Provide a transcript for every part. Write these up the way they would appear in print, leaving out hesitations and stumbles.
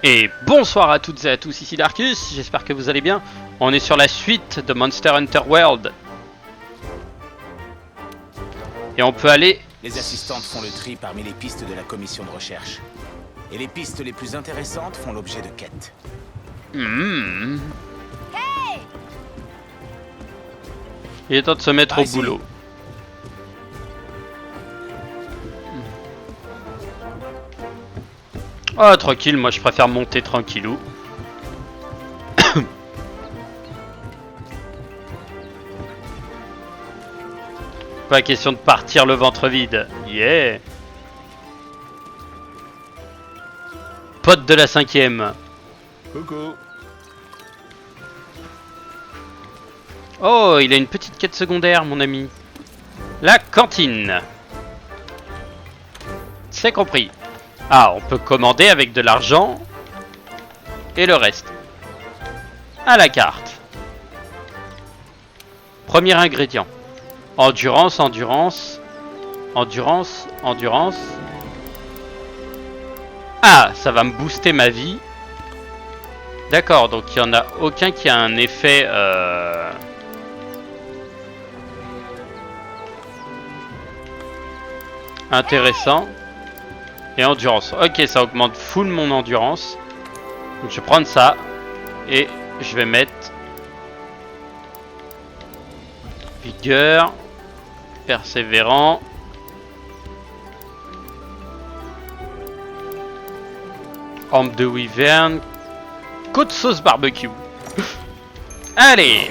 Et bonsoir à toutes et à tous, ici Darkus, j'espère que vous allez bien. On est sur la suite de Monster Hunter World. Et on peut aller... Les assistantes font le tri parmi les pistes de la commission de recherche. Et les pistes les plus intéressantes font l'objet de quêtes. Hey, il est temps de se mettre au boulot. Ah, tranquille, moi je préfère monter tranquillou. Pas question de partir le ventre vide. Yeah. Pote de la 5ème. Coucou. Oh, il a une petite quête secondaire, mon ami. La cantine. C'est compris. Ah, on peut commander avec de l'argent. Et le reste. À la carte. Premier ingrédient. Endurance, endurance. Endurance, endurance. Ah, ça va me booster ma vie. D'accord, donc il n'y en a aucun qui a un effet... intéressant. Et endurance. Ok, ça augmente full mon endurance. Donc je vais prendre ça. Et je vais mettre... vigueur. Persévérant. Arme de wyvern. Côte sauce barbecue. Allez.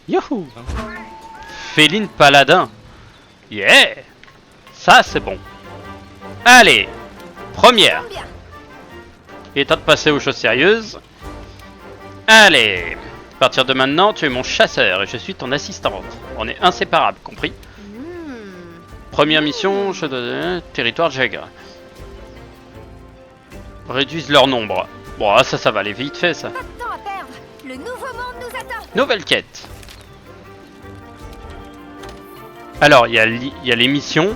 Youhou. Féline paladin. Yeah. Ça c'est bon. Allez. Première. Il est temps de passer aux choses sérieuses. Allez. À partir de maintenant, tu es mon chasseur et je suis ton assistante. On est inséparables, compris? Première mission, territoire de Jagra. Réduisent leur nombre. Bon, ça va aller vite fait, ça. Le nouveau monde nous attend. Nouvelle quête. Alors, il y a les missions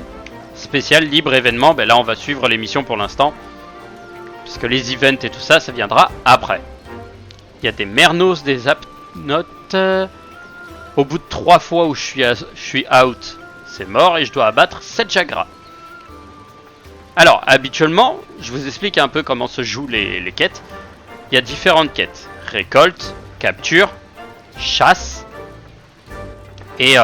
spéciales, libre événement. Ben là, on va suivre les missions pour l'instant. Puisque les events et tout ça, ça viendra après. Il y a des mernos, des apnotes. Au bout de 3 fois où je suis out, c'est mort et je dois abattre 7 Jagras. Alors, habituellement, je vous explique un peu comment se jouent les quêtes. Il y a différentes quêtes. Récolte, capture, chasse et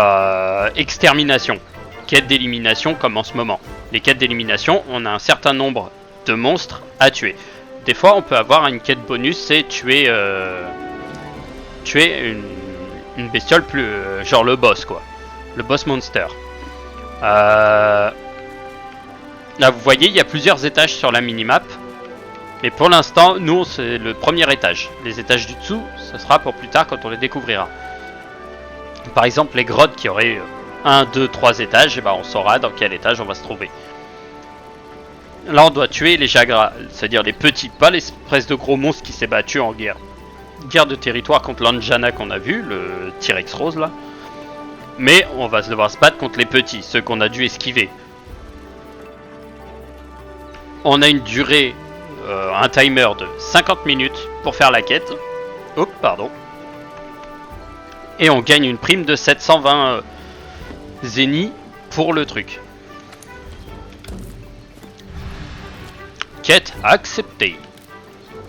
extermination. Quête d'élimination comme en ce moment. Les quêtes d'élimination, on a un certain nombre de monstres à tuer. Des fois, on peut avoir une quête bonus, c'est tuer une bestiole plus... genre le boss, quoi. Le boss monster. Là, vous voyez, il y a plusieurs étages sur la minimap. Mais pour l'instant, nous, c'est le premier étage. Les étages du dessous, ce sera pour plus tard quand on les découvrira. Par exemple, les grottes qui auraient 1, 2, 3 étages, et ben on saura dans quel étage on va se trouver. Là, on doit tuer les Jagras, c'est-à-dire les petits, pas l'espèce de gros monstre qui s'est battu en guerre de territoire contre l'Anjana qu'on a vu, le T-Rex rose là. Mais on va devoir se battre contre les petits, ceux qu'on a dû esquiver. On a une durée, un timer de 50 minutes pour faire la quête. Oh, pardon. Et on gagne une prime de 720 zénith pour le truc. Quête acceptée.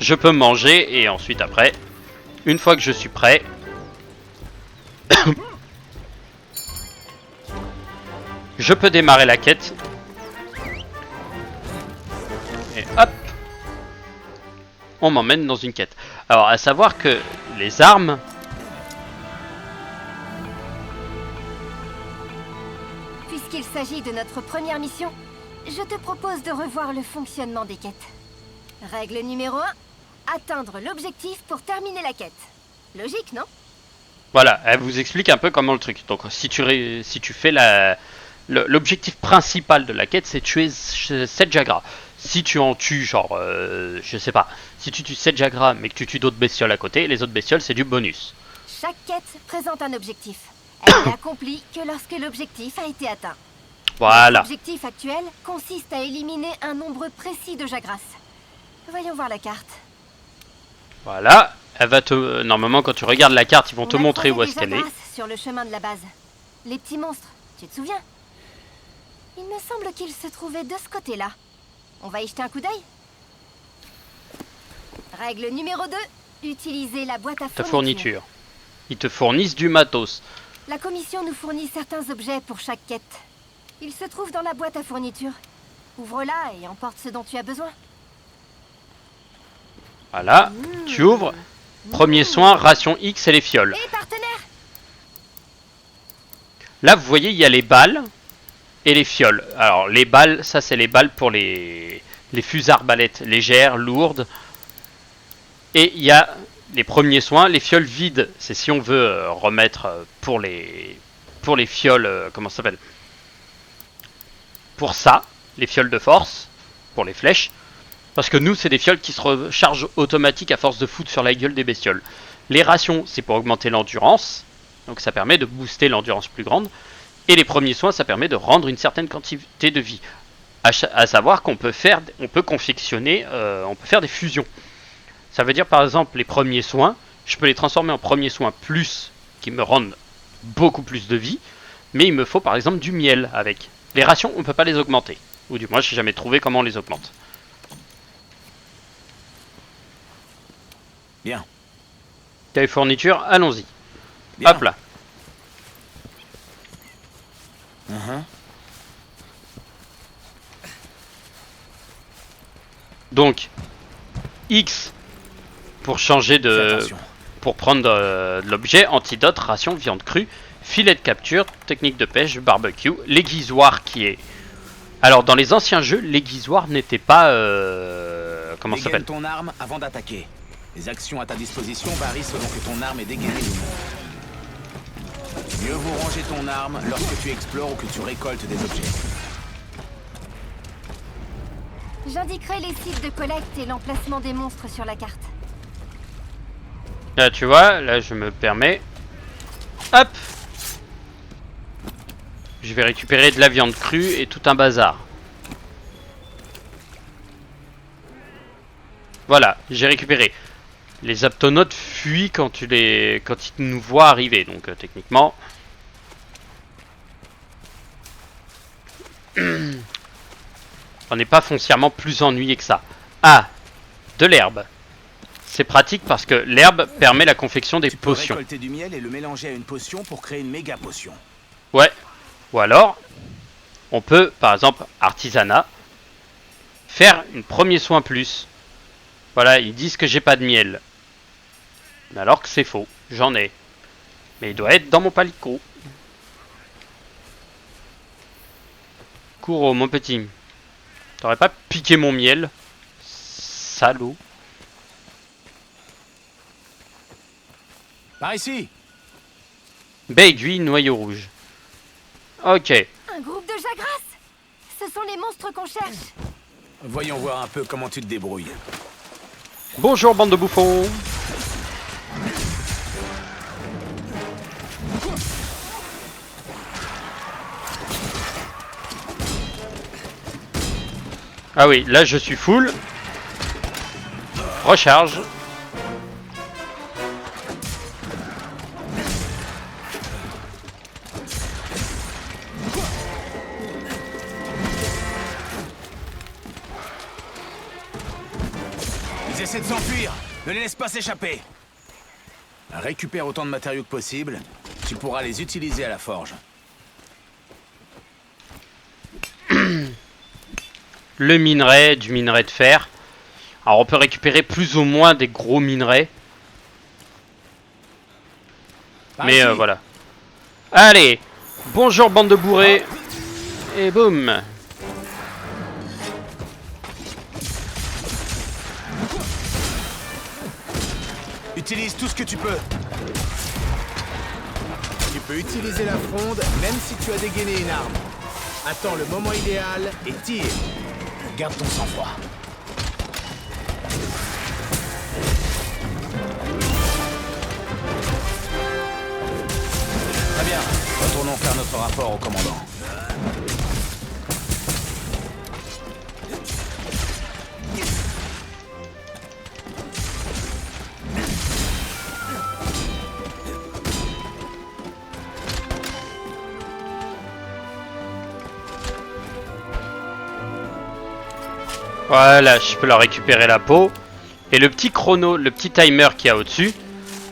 Je peux manger et ensuite après, une fois que je suis prêt, je peux démarrer la quête. Et hop, on m'emmène dans une quête. Alors, à savoir que les armes... Puisqu'il s'agit de notre première mission, je te propose de revoir le fonctionnement des quêtes. Règle numéro 1, atteindre l'objectif pour terminer la quête. Logique, non? Voilà, elle vous explique un peu comment le truc. Donc si tu fais L'objectif principal de la quête, c'est de tuer 7 Jagras. Si tu en tues, genre, je sais pas, si tu tues 7 Jagras mais que tu tues d'autres bestioles à côté, les autres bestioles, c'est du bonus. Chaque quête présente un objectif. Elle n'est accomplie que lorsque l'objectif a été atteint. Voilà. L'objectif actuel consiste à éliminer un nombre précis de Jagras. Voyons voir la carte. Voilà. Elle va te... Normalement, quand tu regardes la carte, ils vont te On a montrer croisé où est-ce des qu'elle est. Jagras sur le chemin de la base. Les petits monstres, tu te souviens? Il me semble qu'ils se trouvaient de ce côté-là. On va y jeter un coup d'œil? Règle numéro 2. Utiliser la boîte à Ta fourniture. fourniture. Ils te fournissent du matos. La commission nous fournit certains objets pour chaque quête. Ils se trouvent dans la boîte à fourniture. Ouvre-la et emporte ce dont tu as besoin. Voilà. Tu ouvres. Premier soin, ration X et les fioles. Et partenaire! Là, vous voyez, il y a les balles et les fioles. Alors, les balles, ça, c'est les balles pour les fusées arbalètes légères, lourdes. Et il y a les premiers soins, les fioles vides. C'est si on veut remettre pour les fioles, comment ça s'appelle? Pour ça, les fioles de force, pour les flèches. Parce que nous, c'est des fioles qui se rechargent automatiques à force de foutre sur la gueule des bestioles. Les rations, c'est pour augmenter l'endurance. Donc ça permet de booster l'endurance plus grande. Et les premiers soins, ça permet de rendre une certaine quantité de vie. À savoir qu'on peut confectionner, on peut faire des fusions. Ça veut dire par exemple les premiers soins, je peux les transformer en premiers soins plus, qui me rendent beaucoup plus de vie. Mais il me faut par exemple du miel avec. Les rations, on ne peut pas les augmenter. Ou du moins, je n'ai jamais trouvé comment on les augmente. Bien. T'as les fournitures, allons-y. Bien. Hop là. Donc, X pour changer Fais de... attention. Pour prendre de l'objet, antidote, ration, viande crue, filet de capture, technique de pêche, barbecue, l'aiguisoire qui est... Alors, dans les anciens jeux, l'aiguisoire n'était pas... comment ça Dégaine s'appelle? ton arme avant d'attaquer. Les actions à ta disposition varient selon que ton arme est dégainée ou non. Mieux vaut ranger ton arme lorsque tu explores ou que tu récoltes des objets. J'indiquerai les sites de collecte et l'emplacement des monstres sur la carte. Là, tu vois, là, je me permets... Hop! Je vais récupérer de la viande crue et tout un bazar. Voilà, j'ai récupéré. Les aptonautes fuient quand ils nous voient arriver, donc techniquement... On n'est pas foncièrement plus ennuyé que ça. Ah, de l'herbe. C'est pratique parce que l'herbe permet la confection des Tu peux potions. récolter du miel et le mélanger à une potion pour créer une méga potion. Ouais. Ou alors, on peut, par exemple, artisanat, faire une premier soin plus. Voilà, ils disent que j'ai pas de miel. Alors que c'est faux, j'en ai. Mais il doit être dans mon palico. Kuro, mon petit. T'aurais pas piqué mon miel? Salaud. Par ici! Baie aiguille, noyau rouge. Ok. Un groupe de Jagras! Ce sont les monstres qu'on cherche! Voyons voir un peu comment tu te débrouilles. Bonjour, bande de bouffons. Ah oui, là je suis full. Recharge. Ils essaient de s'enfuir. Ne les laisse pas s'échapper. Récupère autant de matériaux que possible. Tu pourras les utiliser à la forge. Le minerai, du minerai de fer. Alors on peut récupérer plus ou moins des gros minerais. Par Mais ici. voilà. Allez. Bonjour bande de bourrés. Et boum. Utilise tout ce que tu peux. Tu peux utiliser la fronde même si tu as dégainé une arme. Attends le moment idéal et tire. Garde ton sang-froid. Très bien. Retournons faire notre rapport au commandant. Voilà, je peux leur récupérer la peau. Et le petit chrono, le petit timer qu'il y a au-dessus,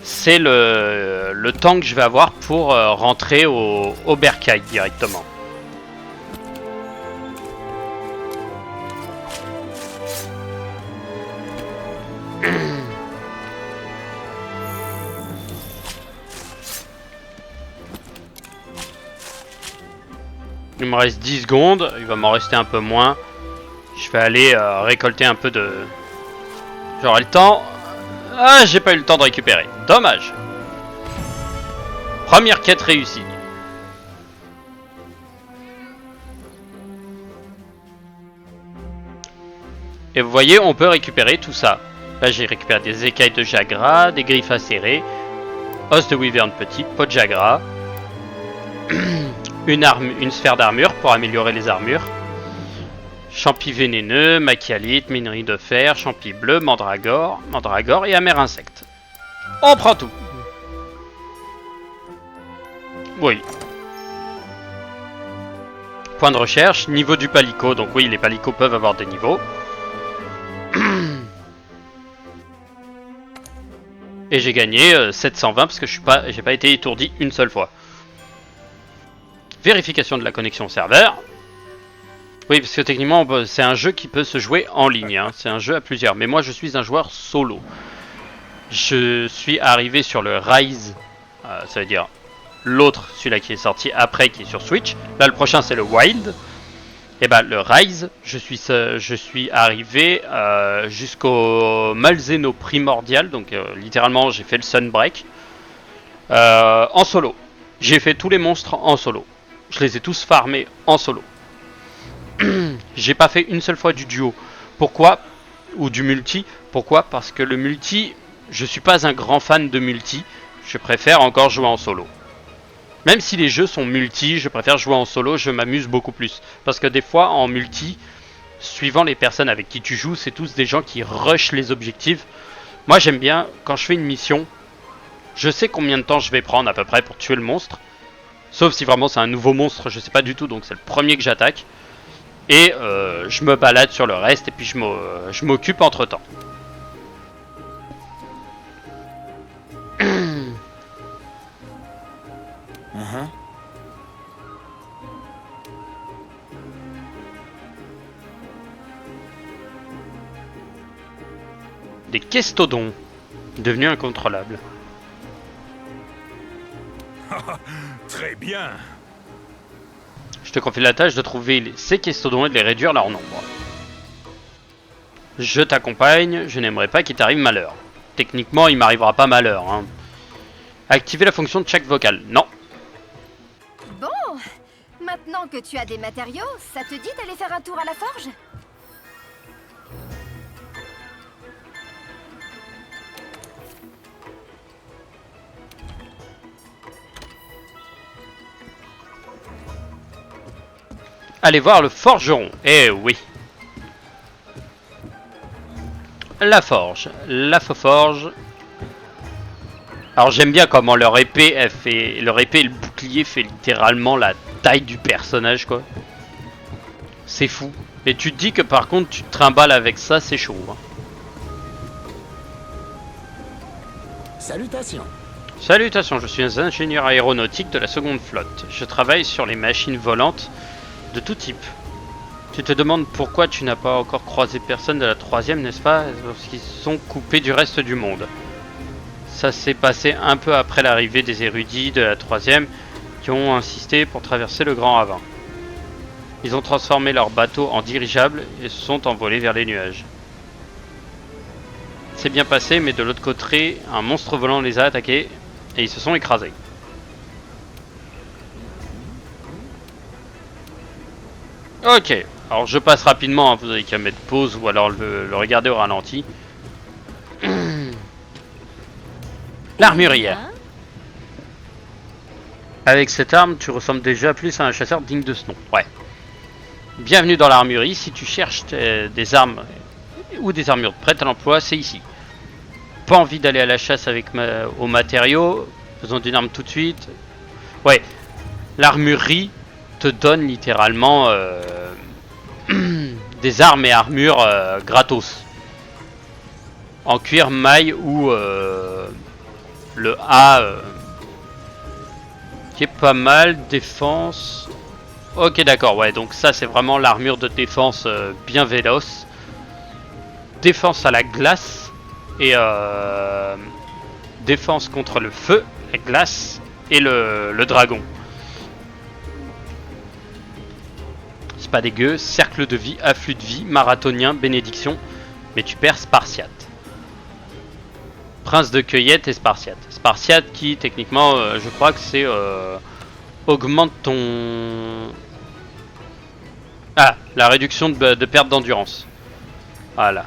c'est le temps que je vais avoir pour rentrer au bercail directement. Il me reste 10 secondes, il va m'en rester un peu moins. Je vais aller récolter un peu de... J'aurai le temps. Ah, j'ai pas eu le temps de récupérer. Dommage. Première quête réussie. Et vous voyez, on peut récupérer tout ça. Là, j'ai récupéré des écailles de Jagra, des griffes acérées, os de wyvern petit, peau de Jagra, une sphère d'armure pour améliorer les armures. Champi vénéneux, machialite, minerie de fer, champi bleu, mandragore et amer insecte. On prend tout. Oui. Point de recherche, niveau du palico. Donc oui, les palicots peuvent avoir des niveaux. Et j'ai gagné 720 parce que j'ai pas été étourdi une seule fois. Vérification de la connexion serveur. Oui, parce que techniquement, c'est un jeu qui peut se jouer en ligne. Hein. C'est un jeu à plusieurs. Mais moi, je suis un joueur solo. Je suis arrivé sur le Rise. Ça veut dire l'autre, celui-là qui est sorti après, qui est sur Switch. Là, le prochain, c'est le Wild. Et bah, le Rise, je suis arrivé jusqu'au Malzeno primordial. Donc, littéralement, j'ai fait le Sunbreak. En solo. J'ai fait tous les monstres en solo. Je les ai tous farmés en solo. J'ai pas fait une seule fois du duo. Pourquoi? Ou du multi. Pourquoi? Parce que le multi, je suis pas un grand fan de multi. Je préfère encore jouer en solo. Même si les jeux sont multi, je préfère jouer en solo, je m'amuse beaucoup plus. Parce que des fois, en multi, suivant les personnes avec qui tu joues, c'est tous des gens qui rushent les objectifs. Moi, j'aime bien, quand je fais une mission, je sais combien de temps je vais prendre à peu près pour tuer le monstre. Sauf si vraiment c'est un nouveau monstre, je sais pas du tout, donc c'est le premier que j'attaque. Et je me balade sur le reste et puis je m'occupe entre temps. Des questodons devenus incontrôlables. Très bien. Je te confie la tâche de trouver ces questodons et de les réduire leur nombre. Je t'accompagne, je n'aimerais pas qu'il t'arrive malheur. Techniquement, il m'arrivera pas malheur. Hein. Activer la fonction de chaque vocal. Non. Bon, maintenant que tu as des matériaux, ça te dit d'aller faire un tour à la forge? Allez voir le forgeron. Eh oui. La forge. La forge. Alors j'aime bien comment leur épée, leur épée et le bouclier fait littéralement la taille du personnage, quoi. C'est fou. Et tu te dis que par contre tu te trimbales avec ça, c'est chaud. Hein. Salutations. Salutations, je suis un ingénieur aéronautique de la seconde flotte. Je travaille sur les machines volantes de tout type. Tu te demandes pourquoi tu n'as pas encore croisé personne de la troisième, n'est-ce pas? Parce qu'ils sont coupés du reste du monde. Ça s'est passé un peu après l'arrivée des érudits de la troisième qui ont insisté pour traverser le Grand Ravin. Ils ont transformé leur bateau en dirigeable et se sont envolés vers les nuages. C'est bien passé, mais de l'autre côté, un monstre volant les a attaqués et ils se sont écrasés. Ok, alors je passe rapidement, hein, vous avez qu'à mettre pause ou alors le regarder au ralenti. L'armurière. Avec cette arme, tu ressembles déjà plus à un chasseur digne de ce nom. Ouais. Bienvenue dans l'armurerie. Si tu cherches des armes ou des armures prêtes à l'emploi, c'est ici. Pas envie d'aller à la chasse avec aux matériaux. Faisons d'une arme tout de suite. Ouais. L'armurerie te donne littéralement des armes et armures gratos. En cuir, maille ou le A qui est pas mal. Défense. Ok, d'accord, ouais, donc ça c'est vraiment l'armure de défense bien véloce. Défense à la glace et défense contre le feu, la glace et le dragon. C'est pas dégueu. Cercle de vie, afflux de vie, marathonien, bénédiction, mais tu perds spartiate. Prince de cueillette et spartiate. Spartiate qui techniquement je crois que c'est augmente ton... Ah, la réduction de perte d'endurance. Voilà.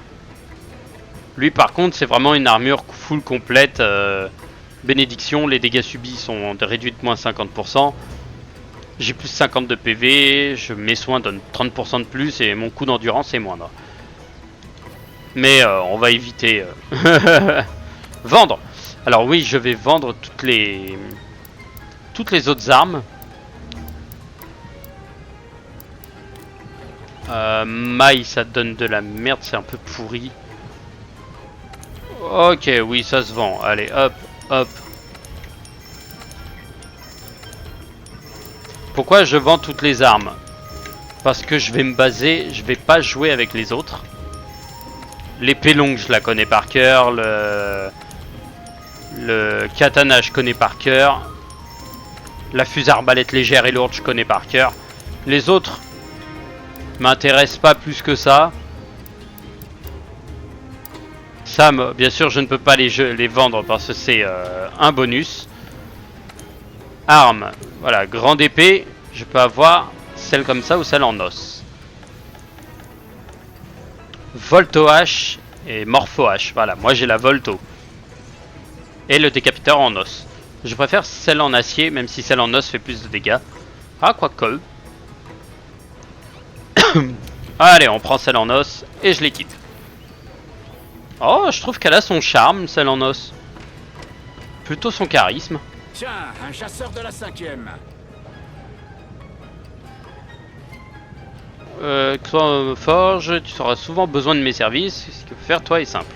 Lui par contre c'est vraiment une armure full complète. Bénédiction, les dégâts subis sont réduits de moins 50%. J'ai plus 50 de PV, mes soins donnent 30% de plus et mon coût d'endurance est moindre. Mais on va éviter... Vendre. Alors oui, je vais vendre toutes les autres armes. Maille, ça donne de la merde, c'est un peu pourri. Ok, oui, ça se vend. Allez, hop, hop. Pourquoi je vends toutes les armes? Parce que je vais me baser, je vais pas jouer avec les autres. L'épée longue, je la connais par cœur. Le katana, je connais par cœur. La fusée arbalète légère et lourde, je connais par cœur. Les autres m'intéressent pas plus que ça. Ça, bien sûr, je ne peux pas les vendre parce que c'est un bonus. Arme, voilà, grande épée. Je peux avoir celle comme ça ou celle en os. Volto H et Morpho H. Voilà, moi j'ai la Volto. Et le décapiteur en os. Je préfère celle en acier, même si celle en os fait plus de dégâts. Ah, quoique. Allez, on prend celle en os et je les quitte. Oh, je trouve qu'elle a son charme, celle en os. Plutôt son charisme. Tiens, un chasseur de la 5e. Forge, tu auras souvent besoin de mes services. Ce qu'il faut faire, toi, est simple.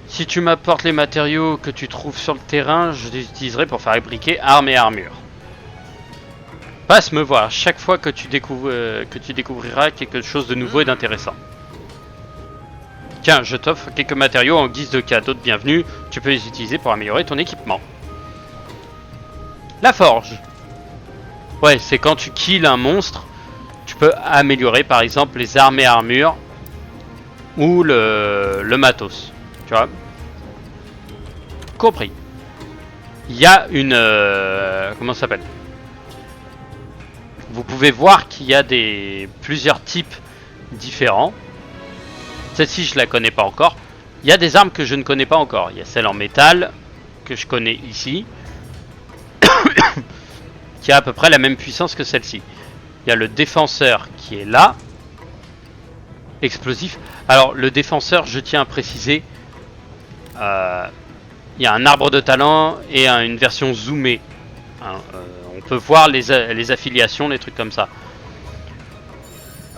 Si tu m'apportes les matériaux que tu trouves sur le terrain, je les utiliserai pour fabriquer armes et armures. Passe me voir chaque fois que tu découvriras quelque chose de nouveau et d'intéressant. Tiens, je t'offre quelques matériaux en guise de cadeau de bienvenue. Tu peux les utiliser pour améliorer ton équipement. La forge. Ouais, c'est quand tu kills un monstre, tu peux améliorer par exemple les armes et armures ou le matos. Tu vois? Compris. Il y a une... comment ça s'appelle? Vous pouvez voir qu'il y a plusieurs types différents. Celle-ci, je la connais pas encore. Il y a des armes que je ne connais pas encore. Il y a celle en métal que je connais ici. Qui a à peu près la même puissance que celle-ci. Il y a le défenseur qui est là. Explosif. Alors, le défenseur, je tiens à préciser... il y a un arbre de talent et une version zoomée. Hein, on peut voir les affiliations, les trucs comme ça.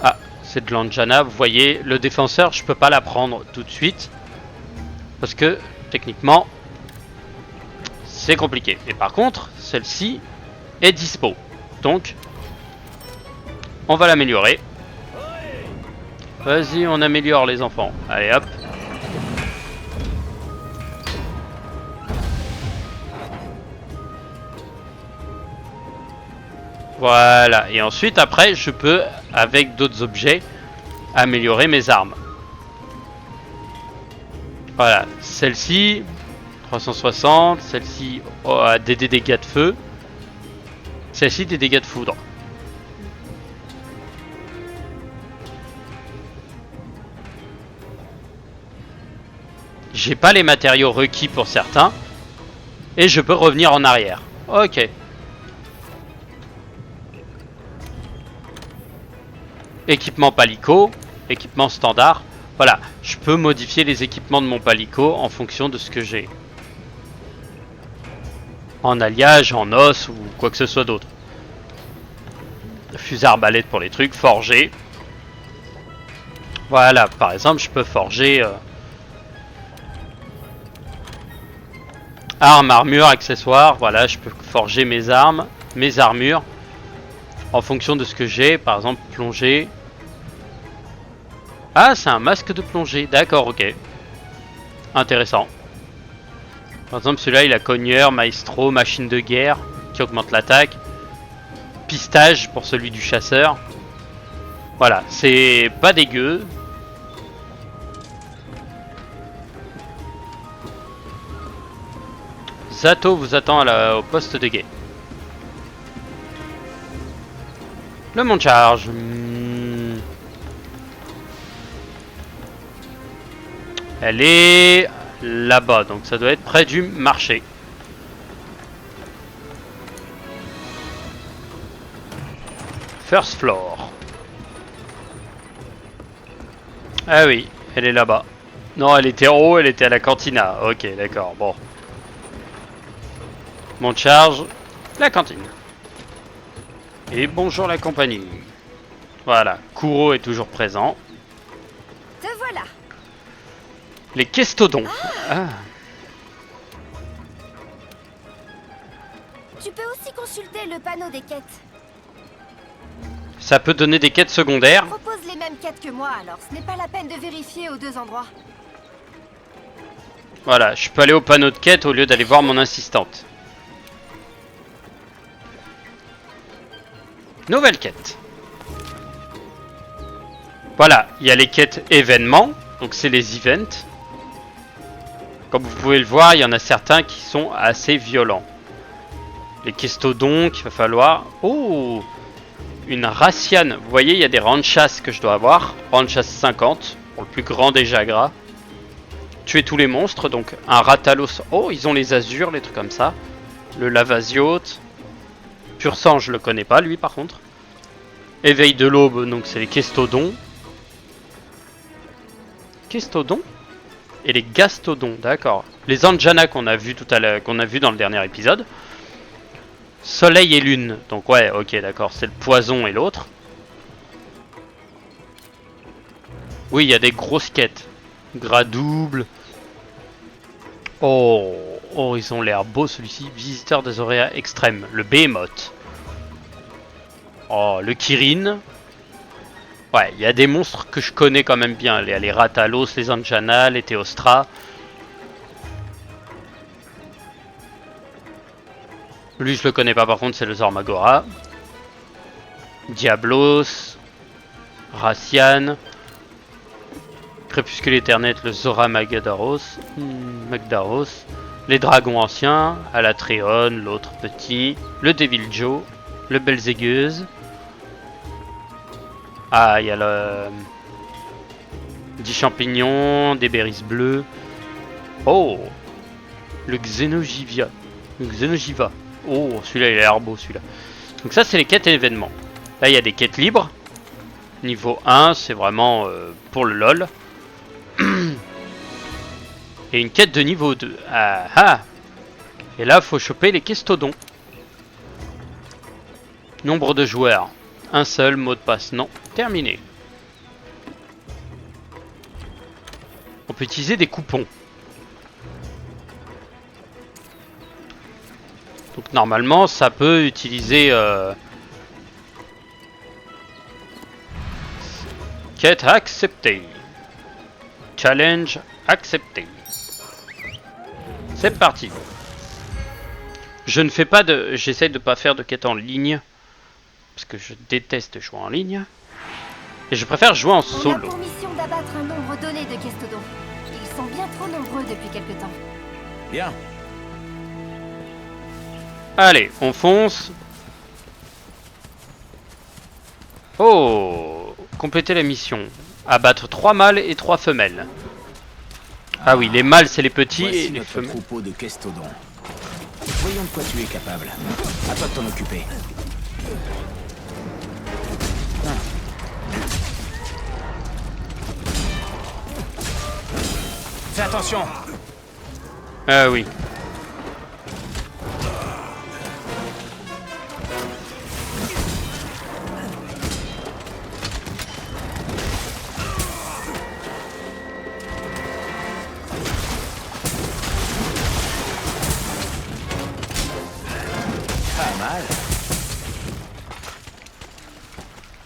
Ah, c'est de l'Anjana. Vous voyez, le défenseur, je peux pas la prendre tout de suite. Parce que, techniquement, c'est compliqué. Et par contre, celle-ci est dispo. Donc, on va l'améliorer. Vas-y, on améliore les enfants. Allez, hop. Voilà, et ensuite après je peux avec d'autres objets améliorer mes armes. Voilà, celle-ci 360, celle-ci a des dégâts de feu, celle-ci des dégâts de foudre. J'ai pas les matériaux requis pour certains. Et je peux revenir en arrière. Ok. Équipement palico. Équipement standard. Voilà. Je peux modifier les équipements de mon palico en fonction de ce que j'ai. En alliage, en os ou quoi que ce soit d'autre. Fusil arbalète pour les trucs. Forger. Voilà. Par exemple, je peux forger... armes, armures, accessoires. Voilà, je peux forger mes armes, mes armures. En fonction de ce que j'ai. Par exemple, plongée. Ah, c'est un masque de plongée. D'accord, ok. Intéressant. Par exemple, celui-là, il a cogneur, maestro, machine de guerre, qui augmente l'attaque. Pistage pour celui du chasseur. Voilà, c'est pas dégueu. Zato vous attend au poste de guet. Le mont de charge. Elle est là-bas, donc ça doit être près du marché. First floor. Ah oui, elle est là-bas. Non, elle était en haut, elle était à la cantina. Ok, d'accord, bon. Mon charge, la cantine. Et bonjour la compagnie. Voilà, Kuro est toujours présent. Te voilà. Les questodons. Ah. Tu peux aussi consulter le panneau des quêtes. Ça peut donner des quêtes secondaires. Propose les mêmes quêtes que moi, alors ce n'est pas la peine de vérifier aux deux endroits. Voilà, je peux aller au panneau de quête au lieu d'aller voir mon assistante. Nouvelle quête. Voilà, il y a les quêtes événements, donc c'est les events. Comme vous pouvez le voir, il y en a certains qui sont assez violents. Les questodons qu'il va falloir... Oh, une raciane. Vous voyez, il y a des rangs de chasse que je dois avoir. Rang de chasse 50, pour le plus grand des Jagras. Tuer tous les monstres, donc un Ratalos. Oh, ils ont les azurs, les trucs comme ça. Le Lavaziote. Pur sang, je le connais pas, lui, par contre. Éveil de l'aube, donc c'est les questodons. Questodons et les gastodons, d'accord. Les Anjana qu'on a vu tout à l'heure, qu'on a vu dans le dernier épisode. Soleil et lune, donc ouais, ok, d'accord, c'est le poison et l'autre. Oui, il y a des grosses quêtes. Gras double. Oh, oh, ils ont l'air beaux celui-ci. Visiteur des auréas extrêmes, le Behemoth. Oh, le Kirin. Ouais, il y a des monstres que je connais quand même bien. Les Ratalos, les Anjana, les Théostra. Lui, je le connais pas par contre, c'est le Zormagora. Diablos. Racian. Crépuscule éternel, le Zora Magdaros. Les dragons anciens. Alatréon, l'autre petit. Le Devil Joe. Le Belzegueuse. Ah, il y a le... 10 champignons, des berries bleues. Oh, le Xenogivia. Le Xenogiva. Oh, celui-là, il a l'air beau, celui-là. Donc ça, c'est les quêtes et événements. Là, il y a des quêtes libres. Niveau 1, c'est vraiment pour le LOL. Et une quête de niveau 2. Ah ah. Et là, faut choper les questodons. Nombre de joueurs. Un seul, mot de passe non. Terminé. On peut utiliser des coupons. Donc normalement, ça peut utiliser... Quête acceptée. Challenge accepté. C'est parti. Je ne fais pas de... J'essaie de pas faire de quête en ligne. Parce que je déteste jouer en ligne. Et je préfère jouer en On a solo. pour mission d'abattre un nombre donné de questodons. Ils sont bien trop nombreux depuis quelque temps. Bien. Allez, on fonce. Oh, compléter la mission. Abattre 3 mâles et 3 femelles. Ah oui, les mâles c'est les petits Voici et les notre femelles. troupeau de Kestodons. Voyons de quoi tu es capable. À toi de t'en occuper. Fais attention. Ah oui. Pas mal.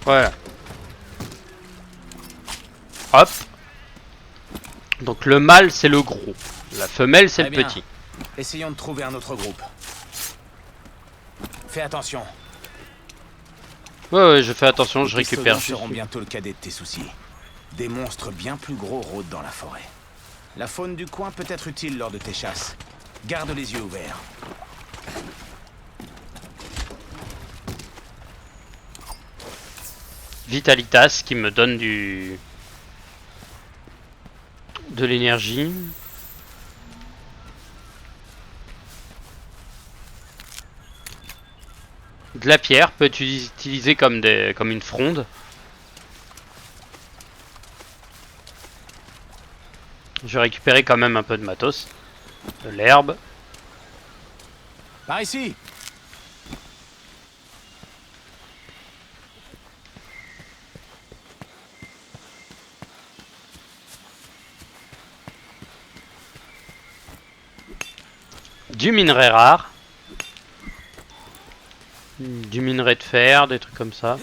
Voilà. Hop. Donc le mâle c'est le gros. La femelle c'est Très le bien. petit. Essayons de trouver un autre groupe. Fais attention. Ouais, je fais attention, je Les récupère Kestodons juste. seront bientôt le cadet de tes soucis. Des monstres bien plus gros rôdent dans la forêt. La faune du coin peut être utile lors de tes chasses. Garde les yeux ouverts. Vitalitas qui me donne de l'énergie. De la pierre peut être utilisée comme une fronde. Je vais récupérer quand même un peu de matos. De l'herbe. Par ici. Du minerai rare. Du minerai de fer, des trucs comme ça.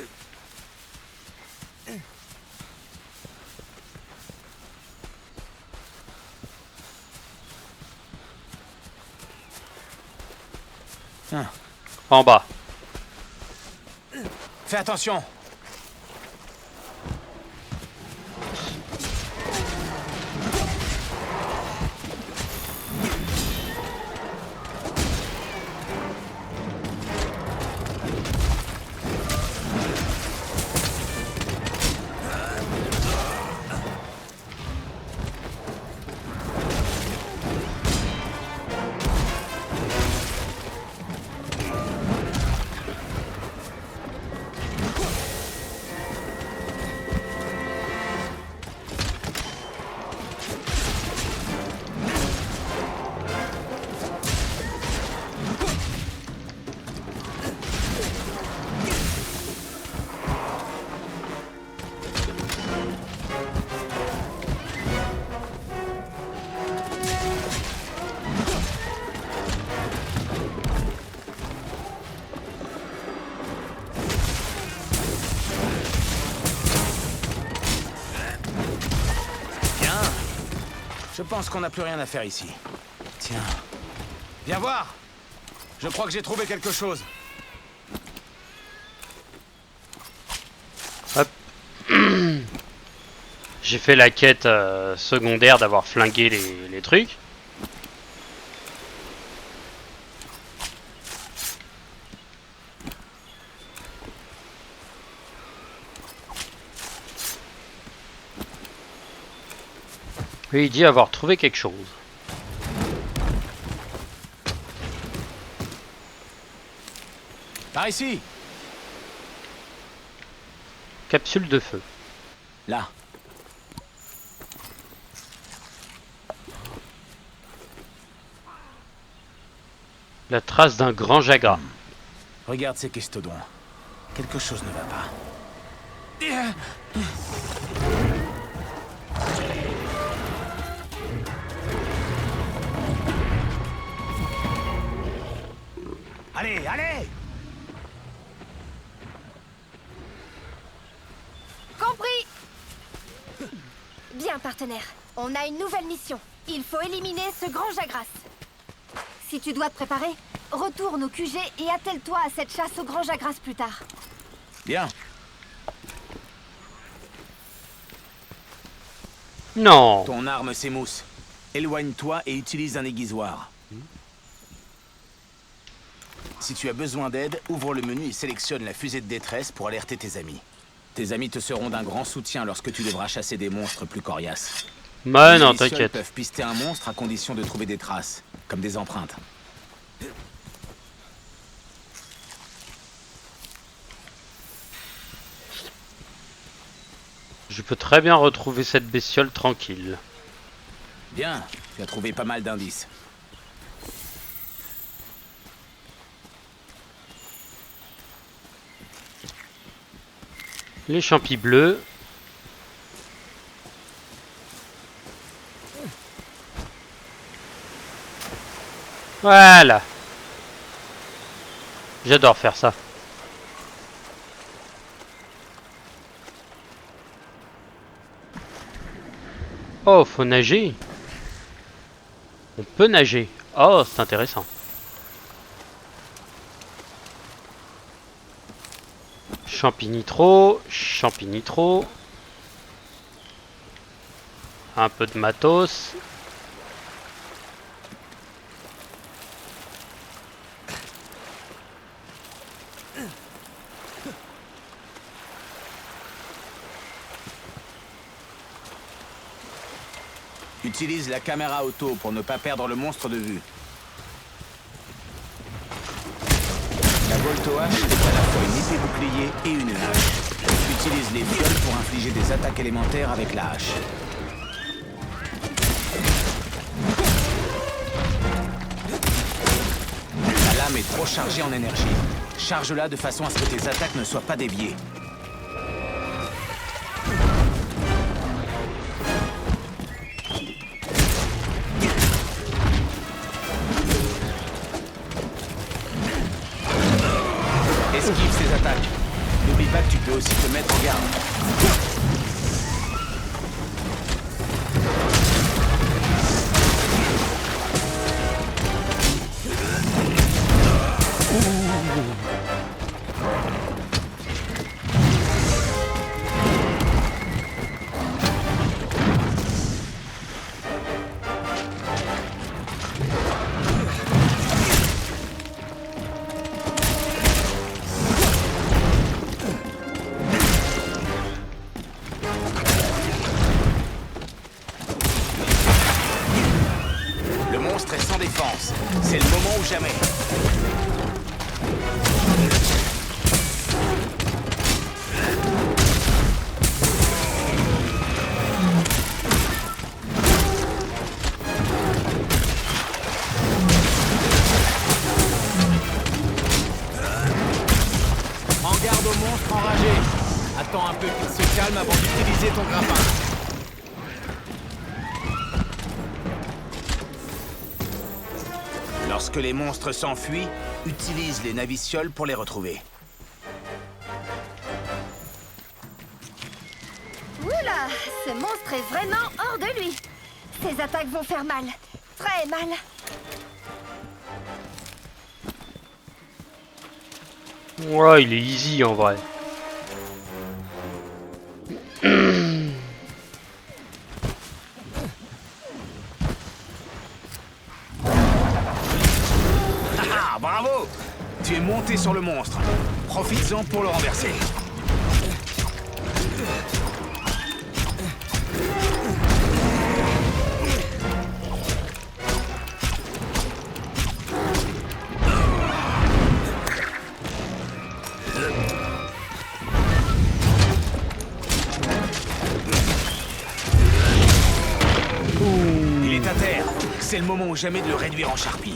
En bas. Fais attention. Je pense qu'on n'a plus rien à faire ici. Tiens. Viens voir. Je crois que j'ai trouvé quelque chose. Hop. J'ai fait la quête secondaire d'avoir flingué les trucs. Et il dit avoir trouvé quelque chose. Par ici. Capsule de feu. Là. La trace d'un grand jagras. Regarde ces Kestodons. Quelque chose ne va pas. Allez, allez! Compris. Bien, partenaire. On a une nouvelle mission. Il faut éliminer ce grand Jagras. Si tu dois te préparer, retourne au QG et attelle-toi à cette chasse au grand Jagras plus tard. Bien. Non. Ton arme s'émousse. Éloigne-toi et utilise un aiguisoir. Si tu as besoin d'aide, ouvre le menu et sélectionne la fusée de détresse pour alerter tes amis. Tes amis te seront d'un grand soutien lorsque tu devras chasser des monstres plus coriaces. Bah Les non, bestioles t'inquiète. peuvent pister un monstre à condition de trouver des traces, comme des empreintes. Je peux très bien retrouver cette bestiole tranquille. Bien, tu as trouvé pas mal d'indices. Les champis bleus. Voilà. J'adore faire ça. Oh, faut nager. On peut nager. Oh, c'est intéressant. Champi-nitro, champi-nitro. Un peu de matos. Utilise la caméra auto pour ne pas perdre le monstre de vue. La Volto H est à la fois une épée bouclier et une hache. Utilise les viols pour infliger des attaques élémentaires avec la hache. La lame est trop chargée en énergie. Charge-la de façon à ce que tes attaques ne soient pas déviées. Esquive ces attaques. N'oublie pas que tu peux aussi te mettre en garde. Le monstre est sans défense. C'est le moment ou jamais. Prends garde au monstre enragé. Attends un peu qu'il se calme avant d'utiliser ton grappin. Lorsque les monstres s'enfuient, utilise les navicioles pour les retrouver. Oula, ce monstre est vraiment hors de lui. Ses attaques vont faire mal. Très mal. Ouais, il est easy en vrai. Ah, bravo! Tu es monté sur le monstre. Profites-en pour le renverser. Il est à terre. C'est le moment ou jamais de le réduire en charpie.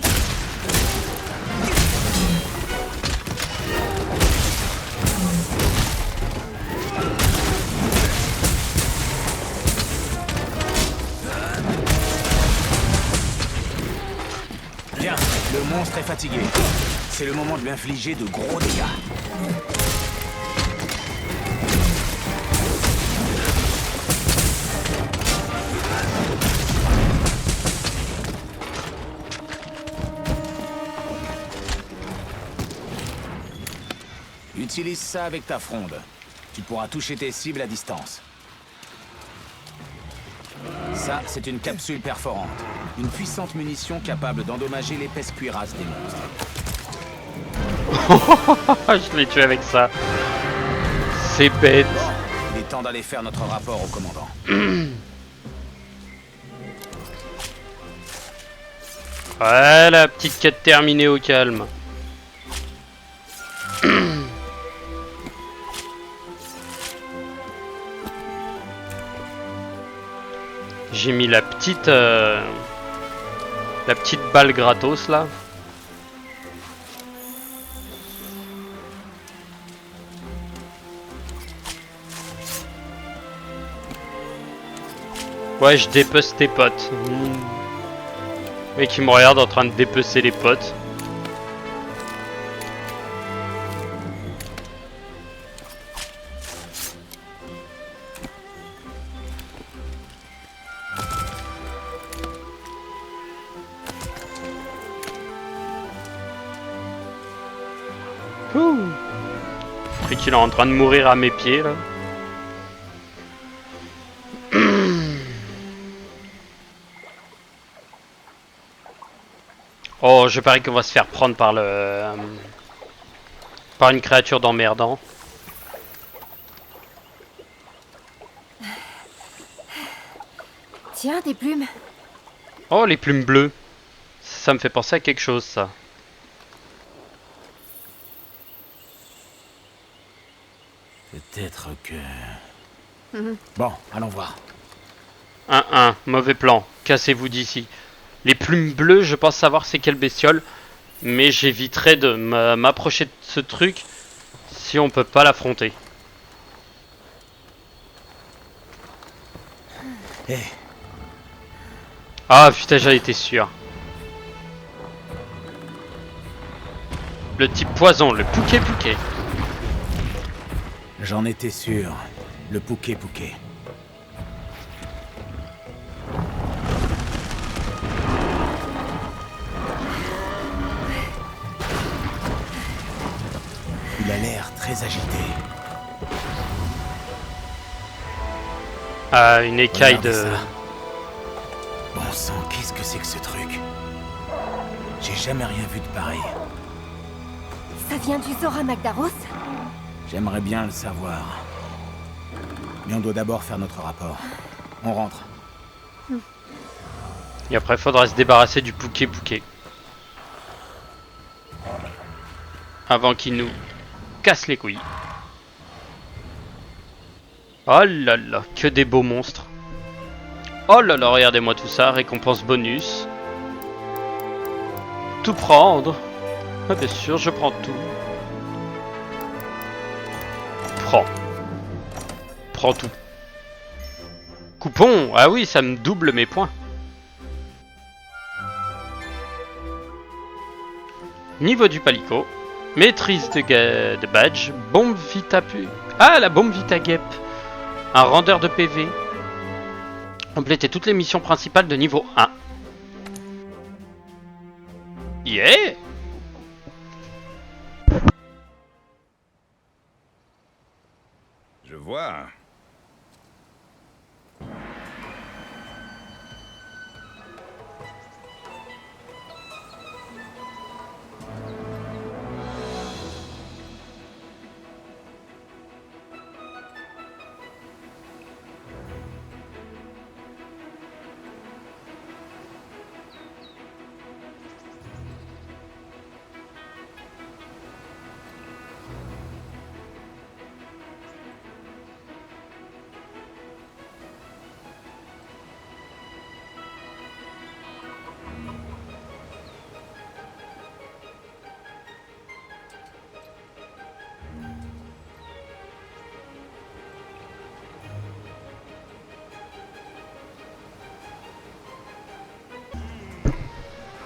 Bien, le monstre est fatigué. C'est le moment de lui infliger de gros dégâts. Utilise ça avec ta fronde. Tu pourras toucher tes cibles à distance. Ça, c'est une capsule perforante. Une puissante munition capable d'endommager l'épaisse cuirasse des monstres. Je l'ai tué avec ça. C'est bête. Bon, il est temps d'aller faire notre rapport au commandant. Ouais, la petite quête terminée au calme. J'ai mis la petite balle gratos là. Ouais, je dépece tes potes. Et qui me regarde en train de dépecer les potes. Ouh. Truc qu'il est en train de mourir à mes pieds là. Oh, je parie qu'on va se faire prendre par par une créature d'emmerdant. Tiens, des plumes. Oh, les plumes bleues. Ça me fait penser à quelque chose, ça. Peut-être que... Bon, allons voir. 1-1, mauvais plan. Cassez-vous d'ici. Les plumes bleues, je pense savoir c'est quelle bestiole. Mais j'éviterai de m'approcher de ce truc si on peut pas l'affronter. Hé, Ah putain, j'en étais sûr. Le type poison, le pouquet-pouquet. j'en étais sûr. Le pouquet-pouquet. Il a l'air très agité. Ah, une écaille Regardez de... ça. Bon sang, qu'est-ce que c'est que ce truc? J'ai jamais rien vu de pareil. Ça vient du Zora Magdaros? J'aimerais bien le savoir. Mais on doit d'abord faire notre rapport. On rentre. Et après, faudra se débarrasser du pouquet-pouquet. Avant qu'il nous casse les couilles. Oh là là, que des beaux monstres. Oh là là, regardez-moi tout ça, récompense bonus. Tout prendre. Ah bien sûr, je prends tout. Prends. Prends tout. Coupon. Ah oui, ça me double mes points. Niveau du palico. Maîtrise de badge. Bombe Vitapu. Ah, la bombe Vitagep. Un rendeur de PV. Complétez toutes les missions principales de niveau 1. Yeah! Je vois.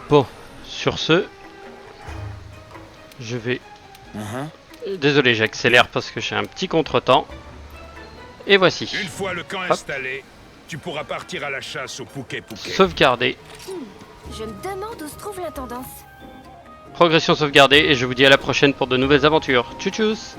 Bon, sur ce, je vais... Désolé, j'accélère parce que j'ai un petit contretemps. Et voici. Une fois le camp installé, tu pourras partir à la chasse au pouquet-pouquet. Sauvegarder. Je me demande où se trouve l'intendance. Progression sauvegardée et je vous dis à la prochaine pour de nouvelles aventures. Tchou tchous.